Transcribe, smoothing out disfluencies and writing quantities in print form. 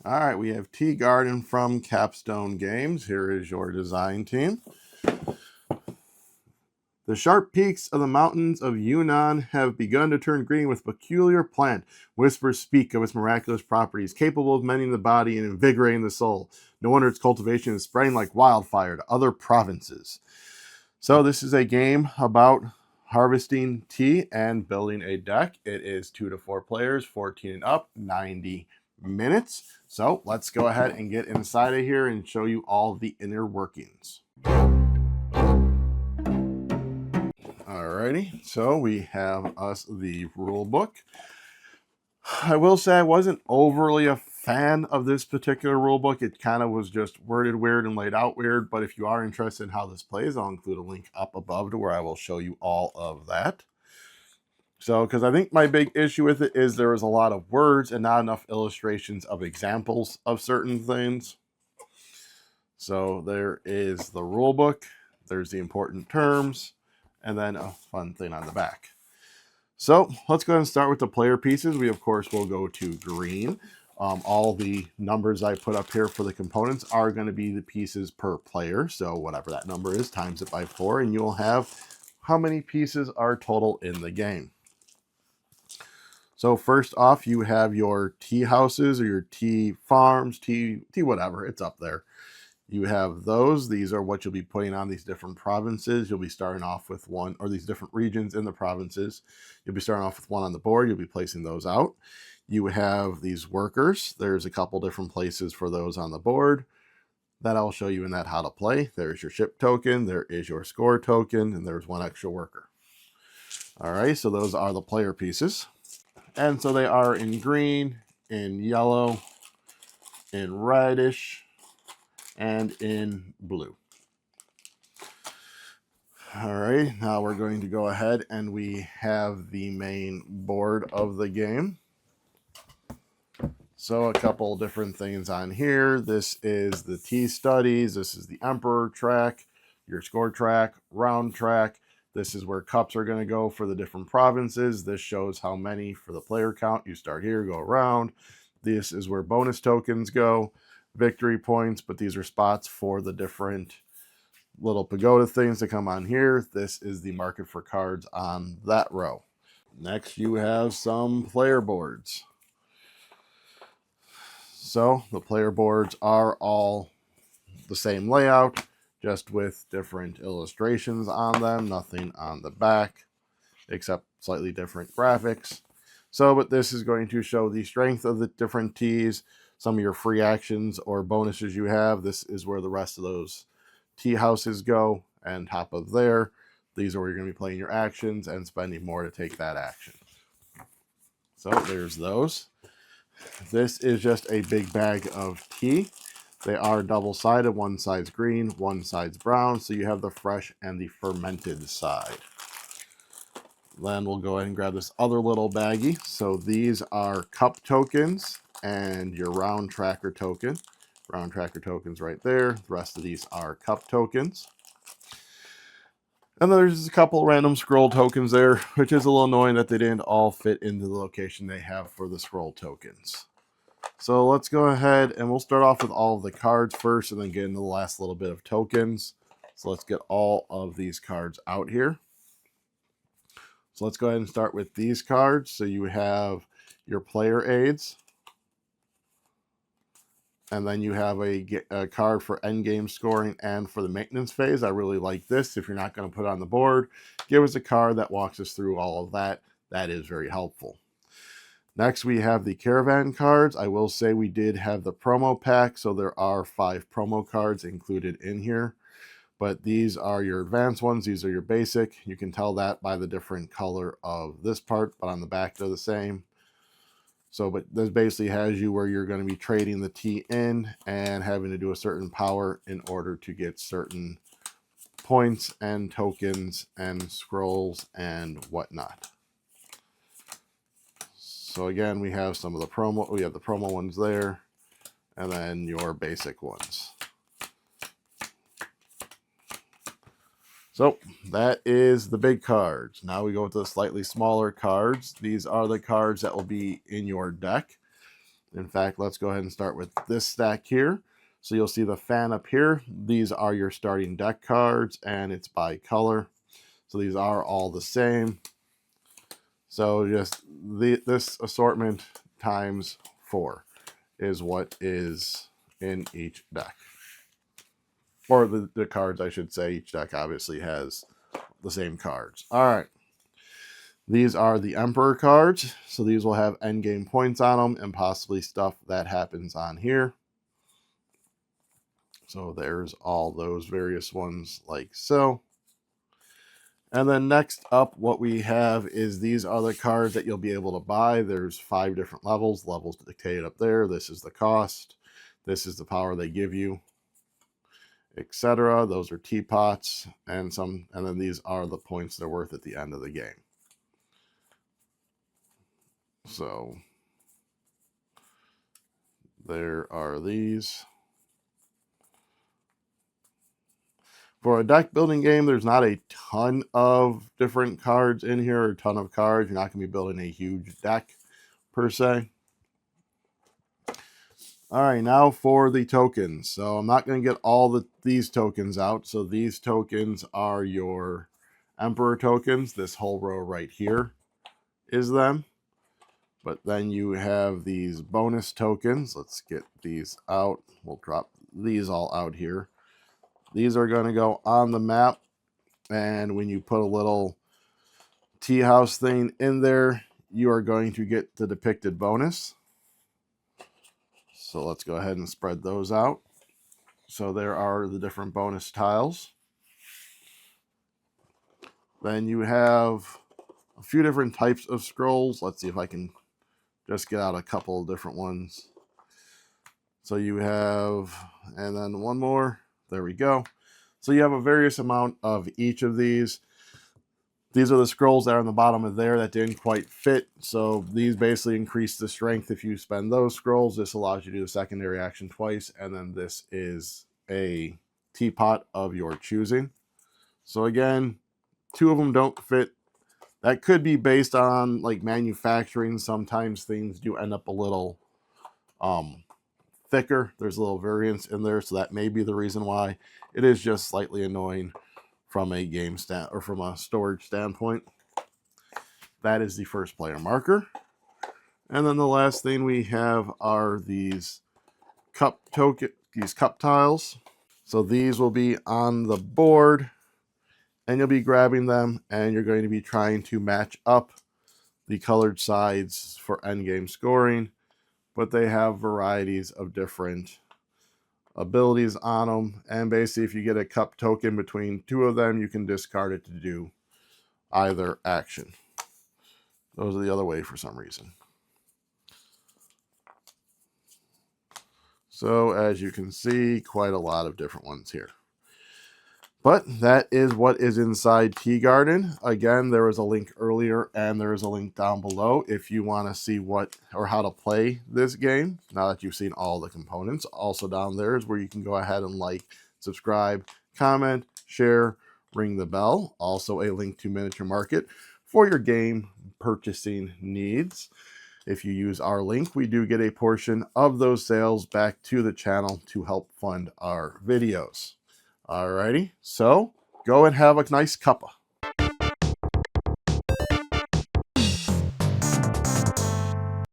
All right, we have Tea Garden from Capstone Games. Here is your design team. The sharp peaks of the mountains of Yunnan have begun to turn green with peculiar plant. Whispers speak of its miraculous properties, capable of mending the body and invigorating the soul. No wonder its cultivation is spreading like wildfire to other provinces. So this is a game about harvesting tea and building a deck. It is 2 to 4 players, 14 and up, 90 minutes. So let's go ahead and get inside of here and show you all the inner workings. Alrighty, so we have us the rule book. I will say I wasn't overly a fan of this particular rule book. It kind of was just worded weird and laid out weird, but if you are interested in how this plays, I'll include a link up above to where I will show you all of that. So, because I think my big issue with it is there was a lot of words and not enough illustrations of examples of certain things. So there is the rule book, there's the important terms, and then a fun thing on the back. So let's go ahead and start with the player pieces. We, of course, will go to green. All the numbers I put up here for the components are going to be the pieces per player. So whatever that number is, times it by 4, and you'll have how many pieces are total in the game. So first off, you have your tea houses or your tea farms, tea whatever, it's up there. You have those. These are what you'll be putting on these different provinces. You'll be starting off with one, or these different regions in the provinces. You'll be starting off with one on the board. You'll be placing those out. You have these workers. There's a couple different places for those on the board that I'll show you in that how to play. There's your ship token. There is your score token, and there's one extra worker. All right, so those are the player pieces. And so they are in green, in yellow, in reddish, and in blue. All right, now we're going to go ahead and we have the main board of the game. So a couple different things on here. This is the tea studies. This is the emperor track, your score track, round track. This is where cups are going to go for the different provinces. This shows how many for the player count. You start here, go around. This is where bonus tokens go, victory points, but these are spots for the different little pagoda things that come on here. This is the market for cards on that row. Next, you have some player boards. So the player boards are all the same layout, just with different illustrations on them, nothing on the back, except slightly different graphics. So, but this is going to show the strength of the different teas, some of your free actions or bonuses you have. This is where the rest of those tea houses go, and top of there, these are where you're going to be playing your actions and spending more to take that action. So there's those. This is just a big bag of tea. They are double-sided. One side's green, one side's brown. So you have the fresh and the fermented side. Then we'll go ahead and grab this other little baggie. So these are cup tokens and your round tracker token. Round tracker tokens right there. The rest of these are cup tokens. And there's a couple random scroll tokens there, which is a little annoying that they didn't all fit into the location they have for the scroll tokens. So let's go ahead and we'll start off with all of the cards first and then get into the last little bit of tokens. So let's get all of these cards out here. So let's go ahead and start with these cards. So you have your player aids. And then you have a card for endgame scoring and for the maintenance phase. I really like this. If you're not going to put it on the board, give us a card that walks us through all of that. That is very helpful. Next, we have the caravan cards. I will say we did have the promo pack, so there are 5 promo cards included in here. But these are your advanced ones. These are your basic. You can tell that by the different color of this part, but on the back they're the same. So, but this basically has you where you're going to be trading the tea in and having to do a certain power in order to get certain points and tokens and scrolls and whatnot. So again, we have some of the promo. We have the promo ones there, and then your basic ones. So that is the big cards. Now we go to the slightly smaller cards. These are the cards that will be in your deck. In fact, let's go ahead and start with this stack here. So you'll see the fan up here. These are your starting deck cards, and it's by color. So these are all the same. So just this assortment times 4 is what is in each deck. Or the cards, I should say. Each deck obviously has the same cards. All right. These are the Emperor cards. So these will have endgame points on them and possibly stuff that happens on here. So there's all those various ones like so. And then next up, what we have is these are the cards that you'll be able to buy. There's 5 different levels. Levels dictated up there. This is the cost. This is the power they give you, etc. Those are teapots, and then these are the points they're worth at the end of the game. So there are these. For a deck building game, there's not a ton of different cards in here, or a ton of cards. You're not going to be building a huge deck per se. All right, now for the tokens. So I'm not going to get all these tokens out. So these tokens are your Emperor tokens. This whole row right here is them. But then you have these bonus tokens. Let's get these out. We'll drop these all out here. These are going to go on the map. And when you put a little tea house thing in there, you are going to get the depicted bonus. So let's go ahead and spread those out. So there are the different bonus tiles. Then you have a few different types of scrolls. Let's see if I can just get out a couple of different ones. So you have, and then one more. There we go. So you have a various amount of each of these. These are the scrolls that are on the bottom of there that didn't quite fit. So these basically increase the strength if you spend those scrolls. This allows you to do the secondary action twice. And then this is a teapot of your choosing. So again, 2 of them don't fit. That could be based on like manufacturing. Sometimes things do end up a little thicker. There's a little variance in there. So that may be the reason why. It is just slightly annoying from a game stand or from a storage standpoint. That is the first player marker. And then the last thing we have are these cup tiles. So these will be on the board and you'll be grabbing them and you're going to be trying to match up the colored sides for endgame scoring, but they have varieties of different abilities on them, and basically if you get a cup token between 2 of them, you can discard it to do either action. Those are the other way for some reason. So as you can see, quite a lot of different ones here. But that is what is inside Tea Garden. Again, there was a link earlier and there is a link down below if you want to see what or how to play this game. Now that you've seen all the components, also down there is where you can go ahead and like, subscribe, comment, share, ring the bell. Also a link to Miniature Market for your game purchasing needs. If you use our link, we do get a portion of those sales back to the channel to help fund our videos. Alrighty, so go and have a nice cuppa.